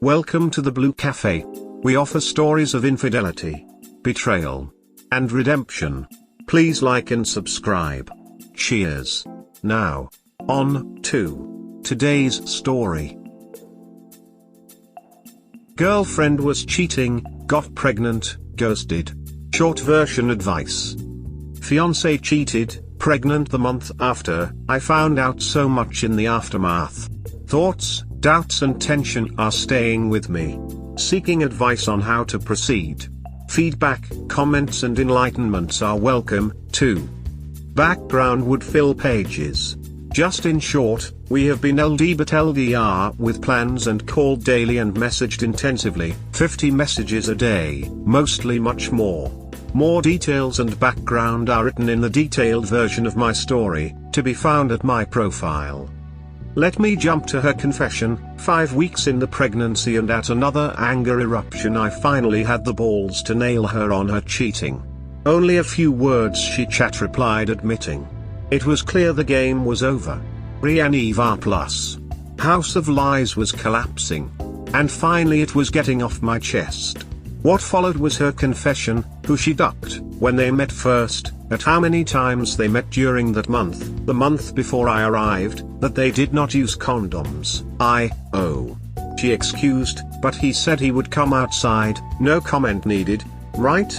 Welcome to the Blue Cafe. We offer stories of infidelity, betrayal, and redemption. Please like and subscribe. Cheers. Now, on to today's story. Girlfriend was cheating, got pregnant, ghosted. Short version advice. Fiancée cheated, pregnant the month after. I found out so much in the aftermath. Thoughts, doubts and tension are staying with me. Seeking advice on how to proceed. Feedback, comments and enlightenments are welcome, too. Background would fill pages. Just in short, we have been LD but LDR with plans and called daily and messaged intensively, 50 messages a day, mostly much more. More details and background are written in the detailed version of my story, to be found at my profile. Let me jump to her confession. 5 weeks in the pregnancy and at another anger eruption I finally had the balls to nail her on her cheating. Only a few words she chat replied admitting. It was clear the game was over. Rianiva plus. House of Lies was collapsing. And finally it was getting off my chest. What followed was her confession, who she ducked, when they met first, at how many times they met during that month, the month before I arrived, that they did not use condoms. She excused, but he said he would come outside, no comment needed, right?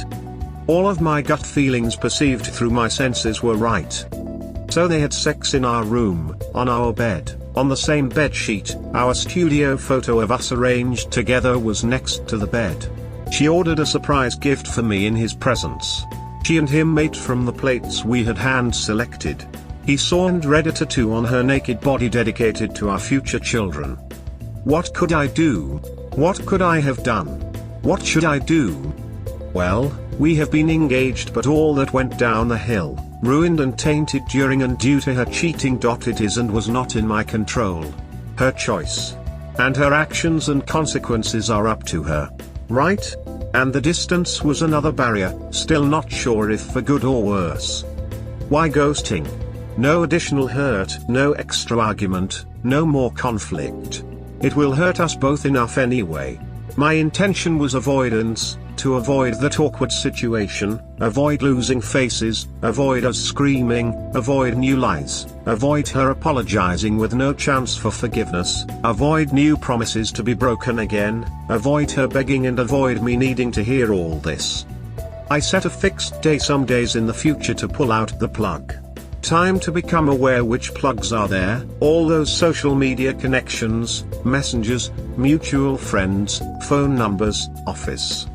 All of my gut feelings perceived through my senses were right. So they had sex in our room, on our bed, on the same bed sheet. Our studio photo of us arranged together was next to the bed. She ordered a surprise gift for me in his presence. She and him ate from the plates we had hand-selected. He saw and read a tattoo on her naked body dedicated to our future children. What could I do? What could I have done? What should I do? Well, we have been engaged but all that went down the hill, ruined and tainted during and due to her cheating. It is and was not in my control. Her choice. And her actions and consequences are up to her. Right? And the distance was another barrier, still not sure if for good or worse. Why ghosting? No additional hurt, no extra argument, no more conflict. It will hurt us both enough anyway. My intention was avoidance, to avoid that awkward situation, avoid losing faces, avoid us screaming, avoid new lies, avoid her apologizing with no chance for forgiveness, avoid new promises to be broken again, avoid her begging and avoid me needing to hear all this. I set a fixed day some days in the future to pull out the plug. Time to become aware which plugs are there, all those social media connections, messengers, mutual friends, phone numbers, office.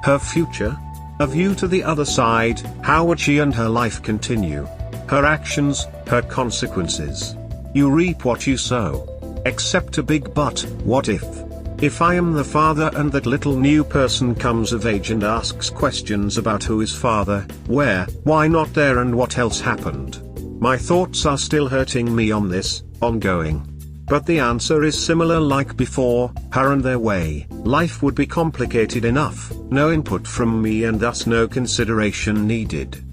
Her future? A view to the other side, how would she and her life continue? Her actions, her consequences. You reap what you sow. Except a big but, what if? If I am the father and that little new person comes of age and asks questions about who is father, where, why not there and what else happened? My thoughts are still hurting me on this, ongoing. But the answer is similar like before, her and their way. Life would be complicated enough, no input from me and thus no consideration needed.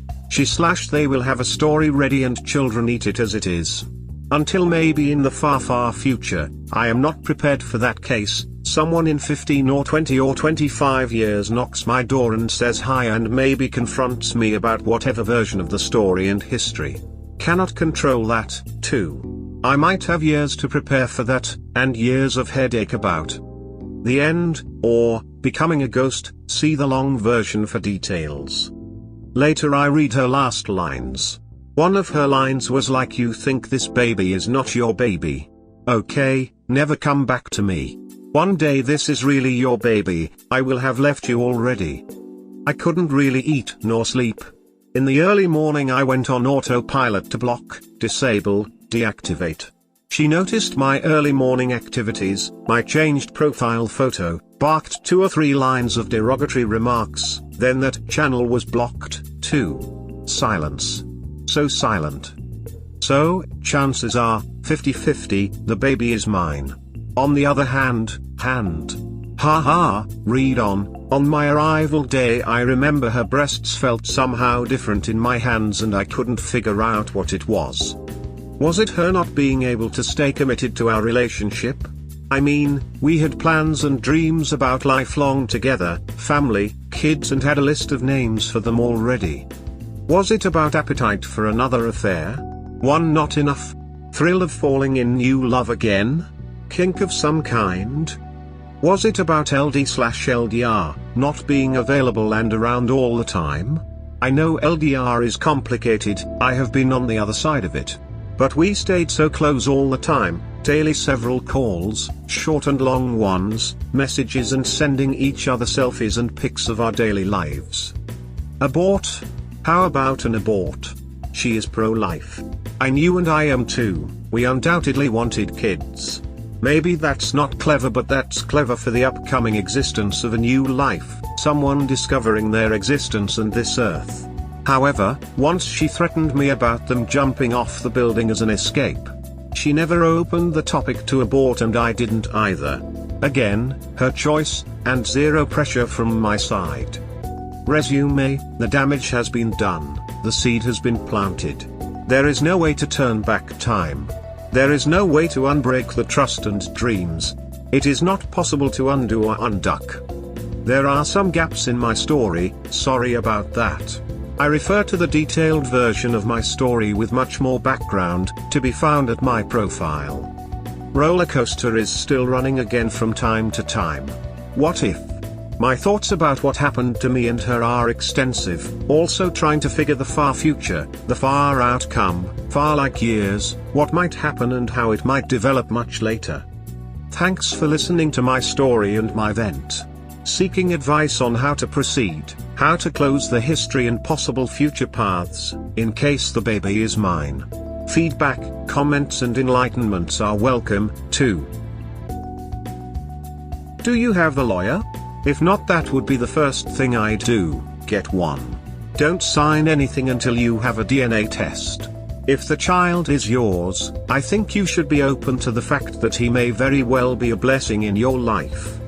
They will have a story ready and children eat it as it is. Until maybe in the far future, I am not prepared for that case. Someone in 15 or 20 or 25 years knocks my door and says hi and maybe confronts me about whatever version of the story and history. Cannot control that, too. I might have years to prepare for that, and years of headache about the end, or becoming a ghost. See the long version for details. Later I read her last lines. One of her lines was like, "You think this baby is not your baby. Okay, never come back to me. One day this is really your baby, I will have left you already." I couldn't really eat nor sleep. In the early morning I went on autopilot to block, disable, deactivate. She noticed my early morning activities, my changed profile photo, barked 2 or 3 lines of derogatory remarks, then that channel was blocked, too. Silence. So silent. So, chances are, 50-50, the baby is mine. On the other hand. Haha, read on. On my arrival day I remember her breasts felt somehow different in my hands and I couldn't figure out what it was. Was it her not being able to stay committed to our relationship? I mean, we had plans and dreams about lifelong together, family, kids, and had a list of names for them already. Was it about appetite for another affair? One not enough? Thrill of falling in new love again? Kink of some kind? Was it about LD/LDR, not being available and around all the time? I know LDR is complicated, I have been on the other side of it. But we stayed so close all the time, daily several calls, short and long ones, messages and sending each other selfies and pics of our daily lives. Abort? How about an abort? She is pro-life. I knew and I am too, we undoubtedly wanted kids. Maybe that's not clever, but that's clever for the upcoming existence of a new life, someone discovering their existence and this earth. However, once she threatened me about them jumping off the building as an escape. She never opened the topic to abort and I didn't either. Again, her choice, and zero pressure from my side. Resume, the damage has been done, the seed has been planted. There is no way to turn back time. There is no way to unbreak the trust and dreams. It is not possible to undo or unduck. There are some gaps in my story, sorry about that. I refer to the detailed version of my story with much more background, to be found at my profile. Rollercoaster is still running again from time to time. What if? My thoughts about what happened to me and her are extensive, also trying to figure the far future, the far outcome, far like years, what might happen and how it might develop much later. Thanks for listening to my story and my vent. Seeking advice on how to proceed, how to close the history and possible future paths, in case the baby is mine. Feedback, comments and enlightenments are welcome, too. Do you have the lawyer? If not, that would be the first thing I'd do, get one. Don't sign anything until you have a DNA test. If the child is yours, I think you should be open to the fact that he may very well be a blessing in your life.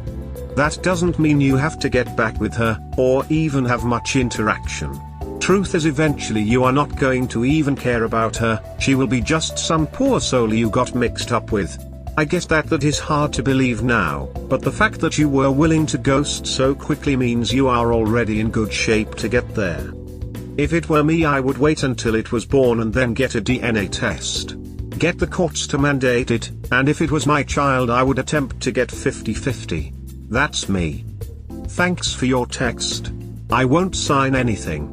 That doesn't mean you have to get back with her, or even have much interaction. Truth is, eventually you are not going to even care about her, she will be just some poor soul you got mixed up with. I get that is hard to believe now, but the fact that you were willing to ghost so quickly means you are already in good shape to get there. If it were me, I would wait until it was born and then get a DNA test. Get the courts to mandate it, and if it was my child I would attempt to get 50-50. That's me. Thanks for your text. I won't sign anything.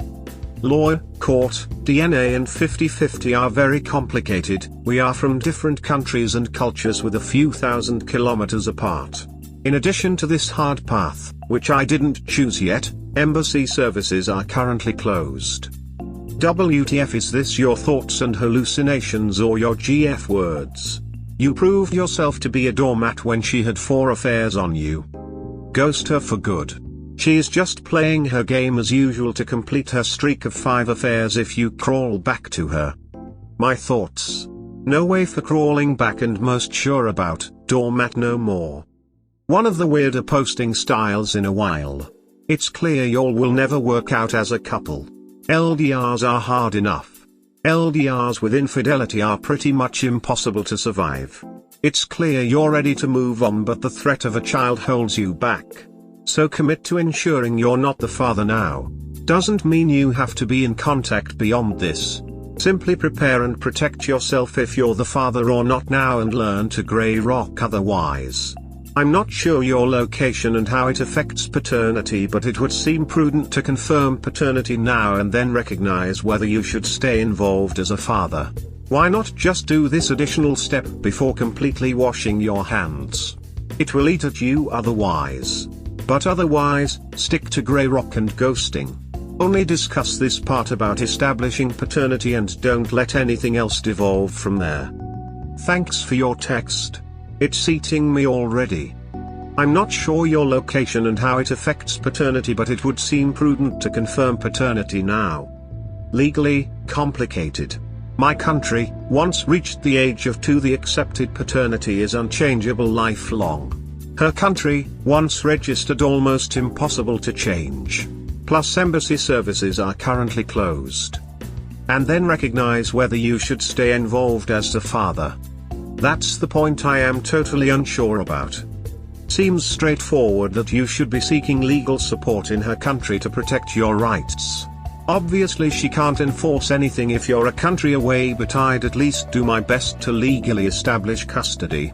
Law, court, DNA and 50-50 are very complicated. We are from different countries and cultures with a few thousand kilometers apart. In addition to this hard path, which I didn't choose yet, embassy services are currently closed. WTF, is this your thoughts and hallucinations or your GF words? You proved yourself to be a doormat when she had 4 affairs on you. Ghost her for good. She is just playing her game as usual to complete her streak of 5 affairs if you crawl back to her. My thoughts. No way for crawling back, and most sure about, doormat no more. One of the weirder posting styles in a while. It's clear y'all will never work out as a couple. LDRs are hard enough. LDRs with infidelity are pretty much impossible to survive. It's clear you're ready to move on, but the threat of a child holds you back. So commit to ensuring you're not the father now. Doesn't mean you have to be in contact beyond this. Simply prepare and protect yourself if you're the father or not now, and learn to grey rock otherwise. I'm not sure your location and how it affects paternity, but it would seem prudent to confirm paternity now and then recognize whether you should stay involved as a father. Why not just do this additional step before completely washing your hands? It will eat at you otherwise. But otherwise, stick to grey rock and ghosting. Only discuss this part about establishing paternity and don't let anything else devolve from there. Thanks for your text. It's eating me already. I'm not sure your location and how it affects paternity, but it would seem prudent to confirm paternity now. Legally, complicated. My country, once reached the age of 2, the accepted paternity is unchangeable lifelong. Her country, once registered, almost impossible to change. Plus embassy services are currently closed. And then recognize whether you should stay involved as the father. That's the point I am totally unsure about. Seems straightforward that you should be seeking legal support in her country to protect your rights. Obviously she can't enforce anything if you're a country away, but I'd at least do my best to legally establish custody.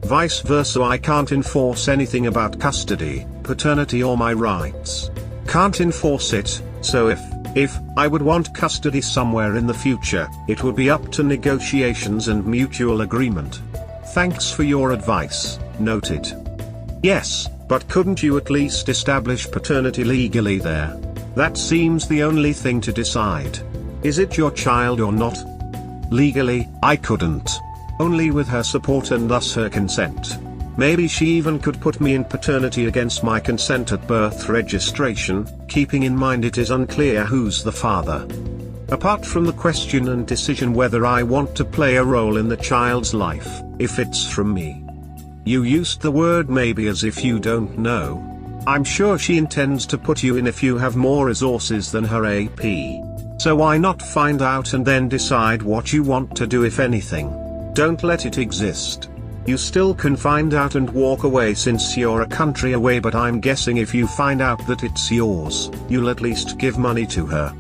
Vice versa, I can't enforce anything about custody, paternity or my rights. Can't enforce it, so if I would want custody somewhere in the future, it would be up to negotiations and mutual agreement. Thanks for your advice, noted. Yes, but couldn't you at least establish paternity legally there? That seems the only thing to decide. Is it your child or not? Legally, I couldn't. Only with her support and thus her consent. Maybe she even could put me in paternity against my consent at birth registration, keeping in mind it is unclear who's the father. Apart from the question and decision whether I want to play a role in the child's life, if it's from me. You used the word maybe as if you don't know. I'm sure she intends to put you in if you have more resources than her AP. So why not find out and then decide what you want to do, if anything. Don't let it exist. You still can find out and walk away since you're a country away, but I'm guessing if you find out that it's yours, you'll at least give money to her.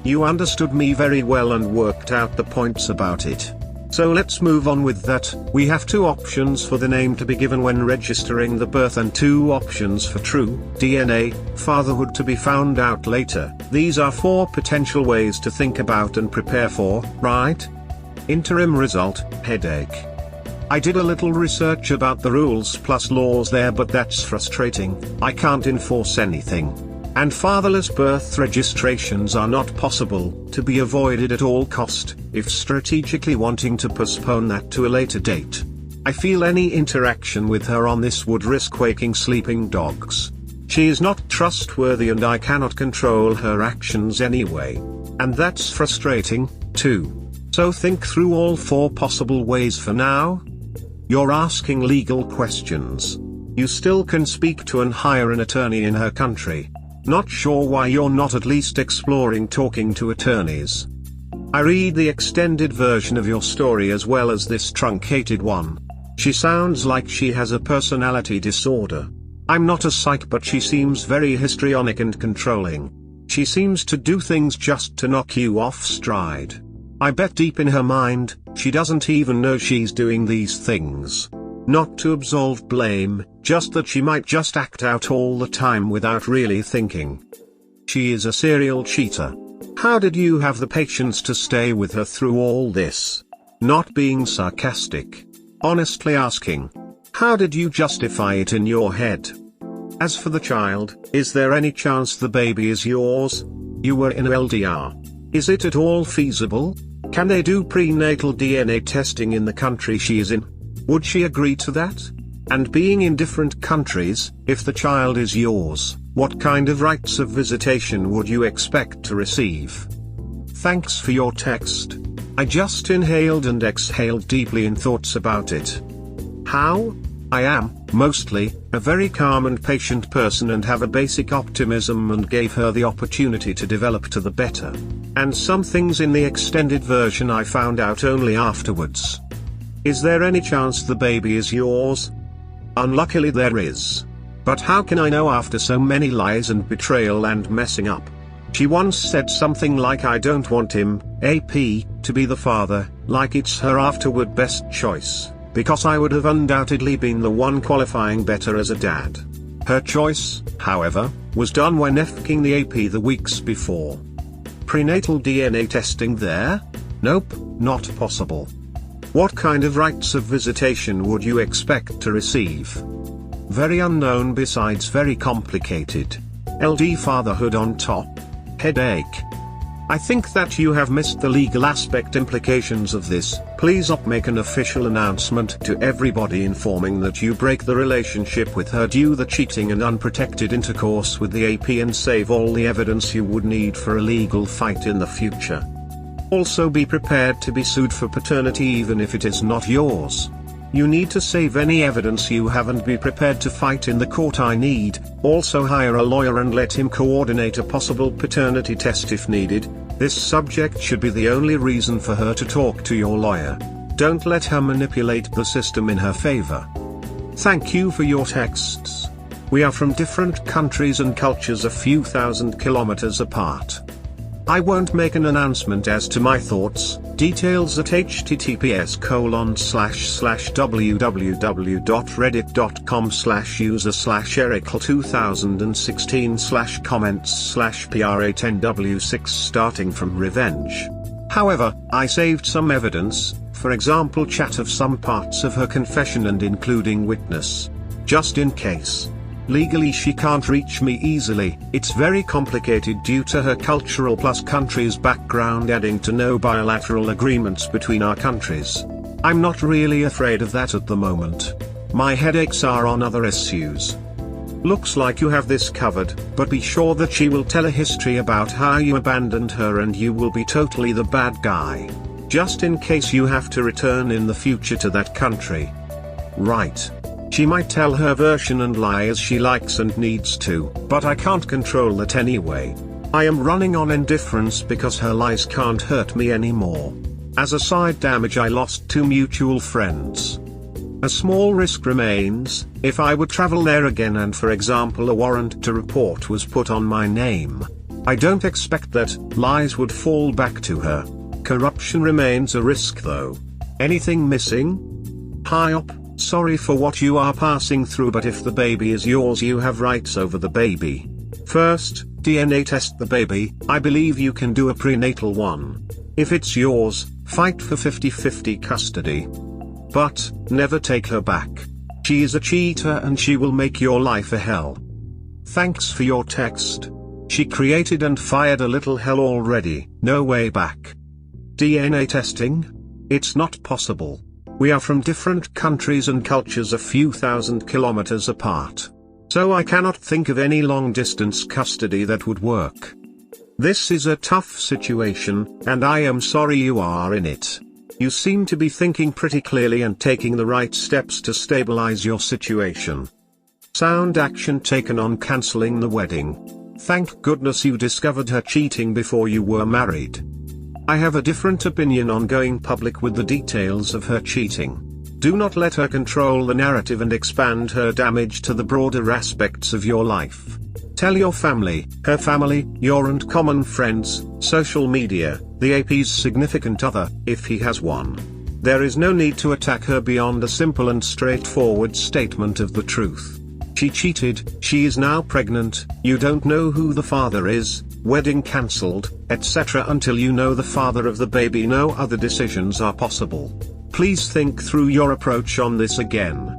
You understood me very well and worked out the points about it. So let's move on with that. We have 2 options for the name to be given when registering the birth and 2 options for true DNA fatherhood to be found out later. These are 4 potential ways to think about and prepare for, right? Interim result, headache. I did a little research about the rules plus laws there, but that's frustrating. I can't enforce anything. And fatherless birth registrations are not possible, to be avoided at all cost, if strategically wanting to postpone that to a later date. I feel any interaction with her on this would risk waking sleeping dogs. She is not trustworthy and I cannot control her actions anyway. And that's frustrating, too. So think through all 4 possible ways for now. You're asking legal questions. You still can speak to and hire an attorney in her country. Not sure why you're not at least exploring talking to attorneys. I read the extended version of your story as well as this truncated one. She sounds like she has a personality disorder. I'm not a psych, but she seems very histrionic and controlling. She seems to do things just to knock you off stride. I bet deep in her mind, she doesn't even know she's doing these things. Not to absolve blame, just that she might just act out all the time without really thinking. She is a serial cheater. How did you have the patience to stay with her through all this? Not being sarcastic. Honestly asking. How did you justify it in your head? As for the child, is there any chance the baby is yours? You were in LDR. Is it at all feasible? Can they do prenatal DNA testing in the country she is in? Would she agree to that? And being in different countries, if the child is yours, what kind of rights of visitation would you expect to receive? Thanks for your text. I just inhaled and exhaled deeply in thoughts about it. How? I am, mostly, a very calm and patient person and have a basic optimism, and gave her the opportunity to develop to the better. And some things in the extended version I found out only afterwards. Is there any chance the baby is yours? Unluckily there is. But how can I know after so many lies and betrayal and messing up? She once said something like, I don't want him, AP, to be the father, like it's her afterward best choice, because I would have undoubtedly been the one qualifying better as a dad. Her choice, however, was done when F-ing the AP the weeks before. Prenatal DNA testing there? Nope, not possible. What kind of rights of visitation would you expect to receive? Very unknown, besides very complicated. LD fatherhood on top. Headache. I think that you have missed the legal aspect implications of this. Please make an official announcement to everybody informing that you break the relationship with her due the cheating and unprotected intercourse with the AP, and save all the evidence you would need for a legal fight in the future. Also be prepared to be sued for paternity even if it is not yours. You need to save any evidence you have and be prepared to fight in the court. I need, also hire a lawyer and let him coordinate a possible paternity test if needed. This subject should be the only reason for her to talk to your lawyer. Don't let her manipulate the system in her favor. Thank you for your texts. We are from different countries and cultures a few thousand kilometers apart. I won't make an announcement as to my thoughts, details at https://www.reddit.com/user/erical2016/comments/pra10w6 starting from revenge. However, I saved some evidence, for example chat of some parts of her confession and including witness. Just in case. Legally she can't reach me easily, it's very complicated due to her cultural plus country's background adding to no bilateral agreements between our countries. I'm not really afraid of that at the moment. My headaches are on other issues. Looks like you have this covered, but be sure that she will tell a history about how you abandoned her and you will be totally the bad guy. Just in case you have to return in the future to that country. Right. She might tell her version and lie as she likes and needs to, but I can't control that anyway. I am running on indifference because her lies can't hurt me anymore. As a side damage I lost 2 mutual friends. A small risk remains, if I would travel there again and for example a warrant to report was put on my name. I don't expect that lies would fall back to her. Corruption remains a risk though. Anything missing? Hi up. Sorry for what you are passing through, but if the baby is yours you have rights over the baby. First, DNA test the baby. I believe you can do a prenatal one. If it's yours, fight for 50-50 custody. But, never take her back. She is a cheater and she will make your life a hell. Thanks for your text. She created and fired a little hell already, no way back. DNA testing? It's not possible. We are from different countries and cultures a few thousand kilometers apart. So I cannot think of any long-distance custody that would work. This is a tough situation, and I am sorry you are in it. You seem to be thinking pretty clearly and taking the right steps to stabilize your situation. Sound action taken on cancelling the wedding. Thank goodness you discovered her cheating before you were married. I have a different opinion on going public with the details of her cheating. Do not let her control the narrative and expand her damage to the broader aspects of your life. Tell your family, her family, your and common friends, social media, the AP's significant other, if he has one. There is no need to attack her beyond a simple and straightforward statement of the truth. She cheated, she is now pregnant, you don't know who the father is, wedding cancelled, etc. Until you know the father of the baby, no other decisions are possible. Please think through your approach on this again.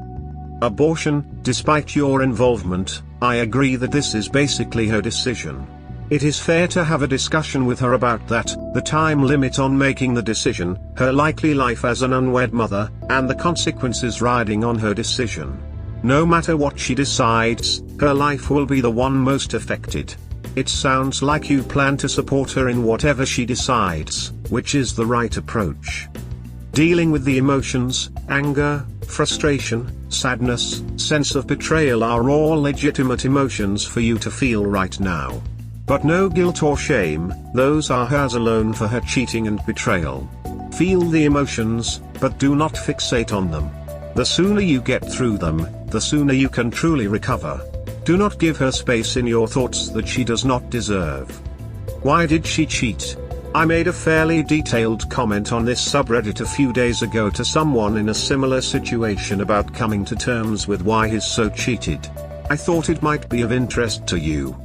Abortion, despite your involvement, I agree that this is basically her decision. It is fair to have a discussion with her about that, the time limit on making the decision, her likely life as an unwed mother, and the consequences riding on her decision. No matter what she decides, her life will be the one most affected. It sounds like you plan to support her in whatever she decides, which is the right approach. Dealing with the emotions, anger, frustration, sadness, sense of betrayal are all legitimate emotions for you to feel right now. But no guilt or shame, those are hers alone for her cheating and betrayal. Feel the emotions, but do not fixate on them. The sooner you get through them, the sooner you can truly recover. Do not give her space in your thoughts that she does not deserve. Why did she cheat? I made a fairly detailed comment on this subreddit a few days ago to someone in a similar situation about coming to terms with why he's so cheated. I thought it might be of interest to you.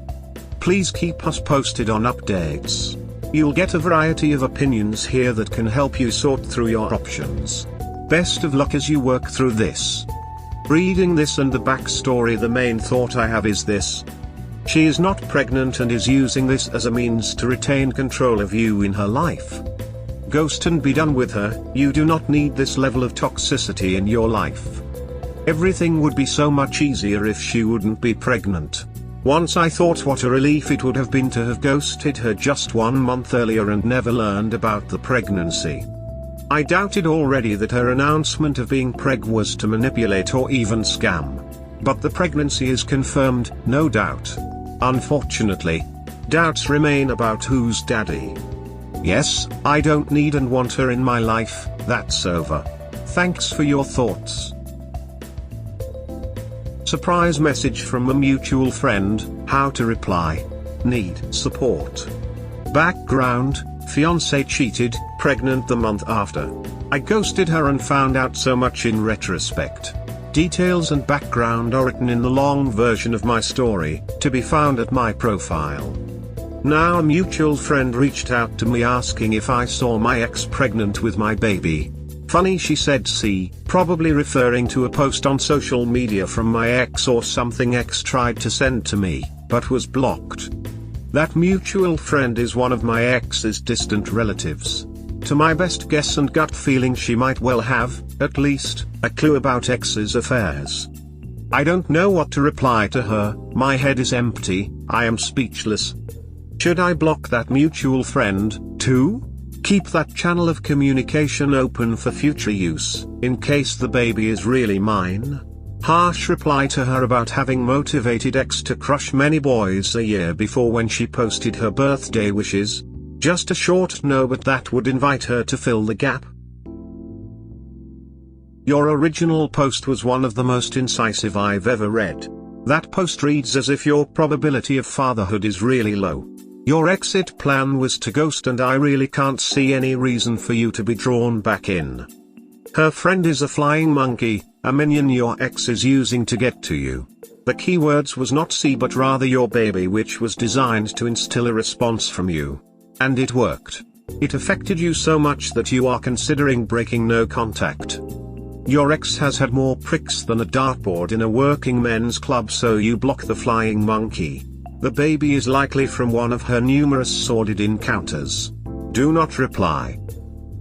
Please keep us posted on updates. You'll get a variety of opinions here that can help you sort through your options. Best of luck as you work through this. Reading this and the backstory, the main thought I have is this. She is not pregnant and is using this as a means to retain control of you in her life. Ghost and be done with her. You do not need this level of toxicity in your life. Everything would be so much easier if she wouldn't be pregnant. Once I thought what a relief it would have been to have ghosted her just 1 month earlier and never learned about the pregnancy. I doubted already that her announcement of being preg was to manipulate or even scam. But the pregnancy is confirmed, no doubt. Unfortunately, doubts remain about who's daddy. Yes, I don't need and want her in my life, that's over. Thanks for your thoughts. Surprise message from a mutual friend, how to reply. Need support. Background, fiancé cheated, pregnant the month after. I ghosted her and found out so much in retrospect. Details and background are written in the long version of my story, to be found at my profile. Now a mutual friend reached out to me asking if I saw my ex pregnant with my baby. Funny she said see, probably referring to a post on social media from my ex or something ex tried to send to me, but was blocked. That mutual friend is one of my ex's distant relatives. To my best guess and gut feeling she might well have, at least, a clue about ex's affairs. I don't know what to reply to her, my head is empty, I am speechless. Should I block that mutual friend, too? Keep that channel of communication open for future use, in case the baby is really mine? Harsh reply to her about having motivated ex to crush many boys a year before when she posted her birthday wishes? Just a short no, but that would invite her to fill the gap. Your original post was one of the most incisive I've ever read. That post reads as if your probability of fatherhood is really low. Your exit plan was to ghost and I really can't see any reason for you to be drawn back in. Her friend is a flying monkey, a minion your ex is using to get to you. The keywords was not see but rather your baby, which was designed to instill a response from you. And it worked. It affected you so much that you are considering breaking no contact. Your ex has had more pricks than a dartboard in a working men's club, so you block the flying monkey. The baby is likely from one of her numerous sordid encounters. Do not reply.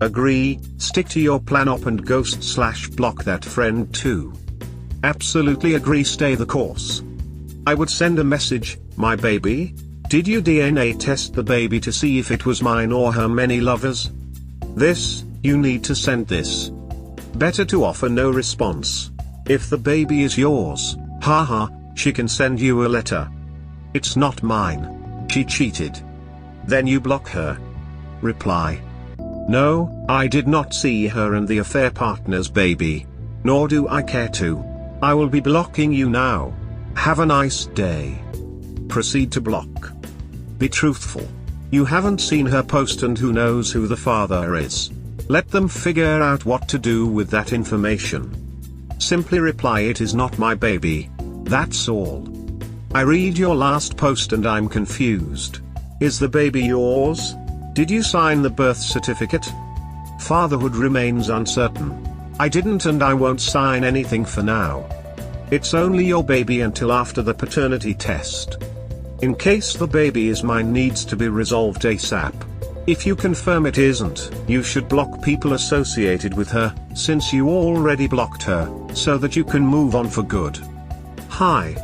Agree, stick to your plan up and ghost/block that friend too. Absolutely agree, stay the course. I would send a message, my baby? Did you DNA test the baby to see if it was mine or her many lovers? This, you need to send this. Better to offer no response. If the baby is yours, haha, she can send you a letter. It's not mine. She cheated. Then you block her. Reply. No, I did not see her and the affair partner's baby. Nor do I care to. I will be blocking you now. Have a nice day. Proceed to block. Be truthful. You haven't seen her post and who knows who the father is. Let them figure out what to do with that information. Simply reply, it is not my baby. That's all. I read your last post and I'm confused. Is the baby yours? Did you sign the birth certificate? Fatherhood remains uncertain. I didn't and I won't sign anything for now. It's only your baby until after the paternity test. In case the baby is mine needs to be resolved ASAP. If you confirm it isn't, you should block people associated with her, since you already blocked her, so that you can move on for good. Hi.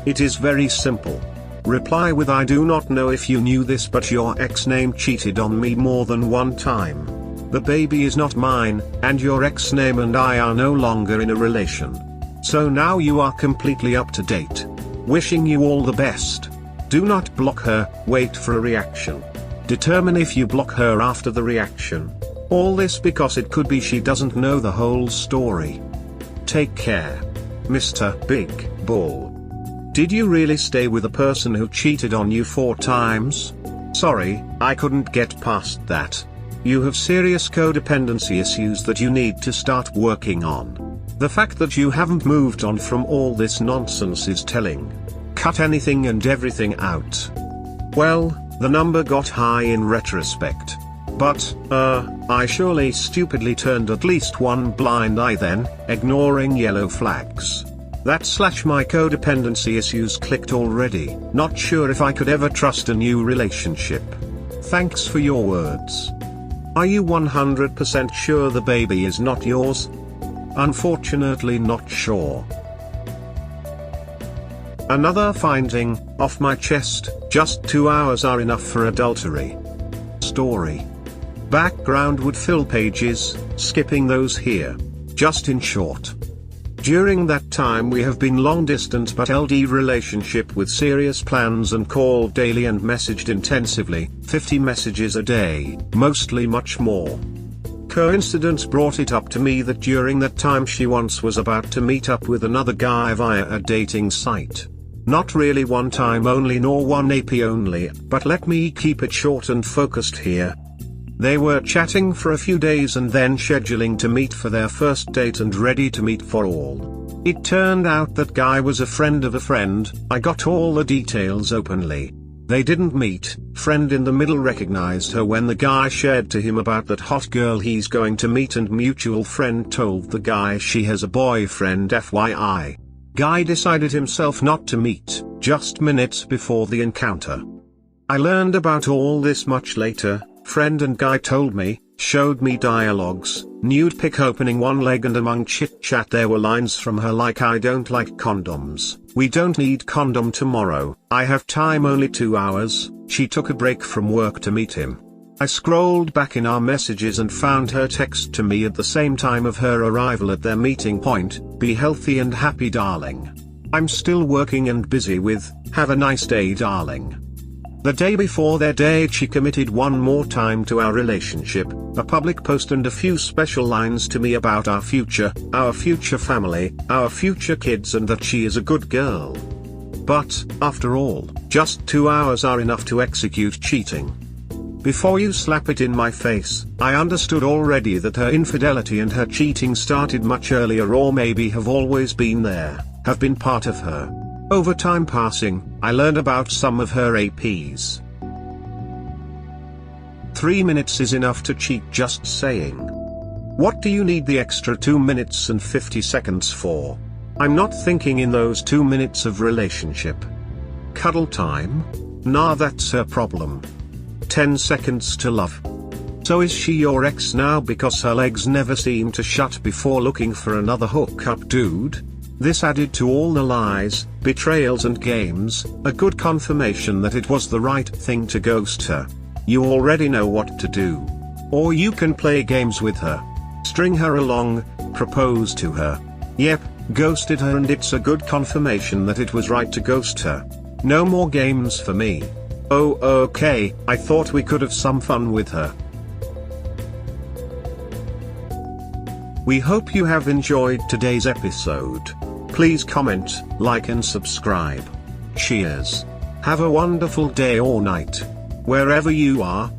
It is very simple. Reply with I do not know if you knew this, but your ex-name cheated on me more than one time. The baby is not mine, and your ex-name and I are no longer in a relation. So now you are completely up to date. Wishing you all the best. Do not block her, wait for a reaction. Determine if you block her after the reaction. All this because it could be she doesn't know the whole story. Take care. Mr. Big Bull. Did you really stay with a person who cheated on you 4 times? Sorry, I couldn't get past that. You have serious codependency issues that you need to start working on. The fact that you haven't moved on from all this nonsense is telling. Cut anything and everything out. Well, the number got high in retrospect. But, I surely stupidly turned at least one blind eye then, ignoring yellow flags. /my codependency issues clicked already. Not sure if I could ever trust a new relationship. Thanks for your words. Are you 100% sure the baby is not yours? Unfortunately not sure. Another finding, off my chest, just 2 hours are enough for adultery. Story. Background would fill pages, skipping those here. Just in short. During that time we have been long distance but LD relationship with serious plans and called daily and messaged intensively, 50 messages a day, mostly much more. Coincidence brought it up to me that during that time she once was about to meet up with another guy via a dating site. Not really one time only nor one AP only, but let me keep it short and focused here. They were chatting for a few days and then scheduling to meet for their first date and ready to meet for all. It turned out that guy was a friend of a friend. I got all the details openly. They didn't meet. Friend in the middle recognized her when the guy shared to him about that hot girl he's going to meet, and mutual friend told the guy she has a boyfriend FYI. Guy decided himself not to meet, just minutes before the encounter. I learned about all this much later. Friend and guy told me, showed me dialogues, nude pic opening one leg, and among chit chat there were lines from her like, I don't like condoms, we don't need condom tomorrow, I have time only 2 hours. She took a break from work to meet him. I scrolled back in our messages and found her text to me at the same time of her arrival at their meeting point, be healthy and happy darling. I'm still working and busy with, have a nice day darling. The day before their date she committed one more time to our relationship, a public post and a few special lines to me about our future family, our future kids, and that she is a good girl. But, after all, just 2 hours are enough to execute cheating. Before you slap it in my face, I understood already that her infidelity and her cheating started much earlier, or maybe have always been there, have been part of her. Over time passing, I learned about some of her APs. 3 minutes is enough to cheat, just saying. What do you need the extra 2 minutes and 50 seconds for? I'm not thinking in those 2 minutes of relationship. Cuddle time? Nah, that's her problem. 10 seconds to love. So is she your ex now because her legs never seem to shut before looking for another hookup dude? This added to all the lies, betrayals and games, a good confirmation that it was the right thing to ghost her. You already know what to do. Or you can play games with her. String her along, propose to her. Yep, ghosted her, and it's a good confirmation that it was right to ghost her. No more games for me. Oh okay, I thought we could have some fun with her. We hope you have enjoyed today's episode. Please comment, like and subscribe. Cheers. Have a wonderful day or night, wherever you are.